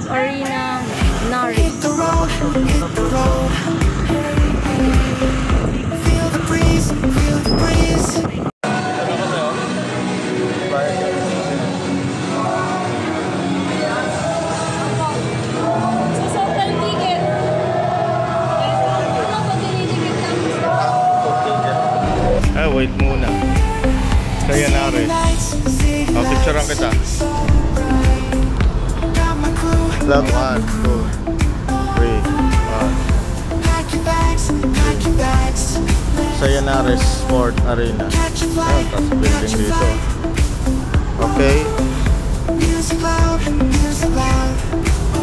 Arena, Nari. Wait muna. Kaya Nares. Picturean kita. Vlog 1, 2, 3, 1. Sayanares Sport Arena. Ayan, tapos building dito. Okay.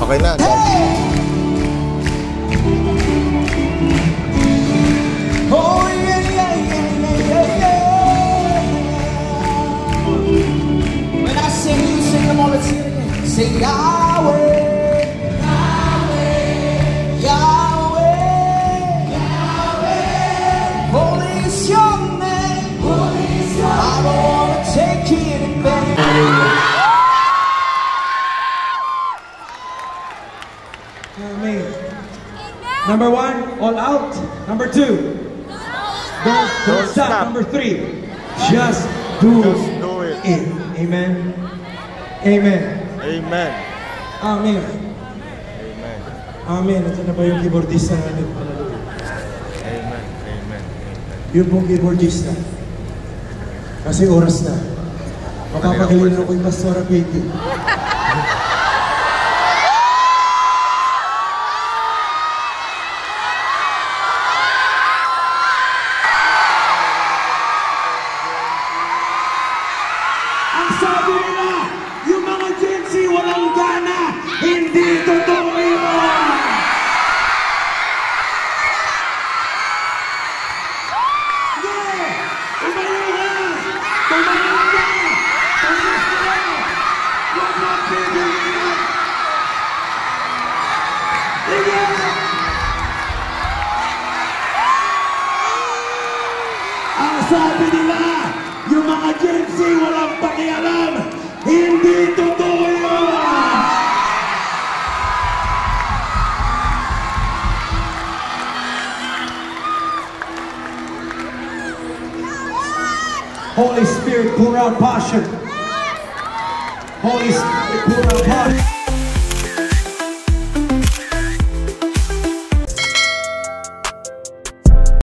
Okay na. Oh yeah, yeah, yeah, yeah, yeah. When I sing, you sing them all. Let's sing it again. Say Yahweh, Yahweh, Yahweh, Yahweh. Holy is your name. Holy is your name. I don't wanna take it in vain. Amen. Number 1, all out. Number 2. Don't stop. Number 3, just do it. Amen. Amen. Amen. Amen. Amen. Amen. Ito na ba yung keyboardista natin? Amen. Amen. Yung pong keyboardista. Kasi oras na. Mapapagaling ako yung Pastora Peggy. Ang sabi nila, yung mga Gen Z walang gana, hindi totoo yun! Yeah! Umayo ka! Tumayo ka! Tumayo ka! Huwag na pinigilan! Sige! Ang sabi nila, yung mga Gen Z walang pakialam, hindi totoo yun! Holy Spirit, pour out passion. Holy Spirit, pour out passion.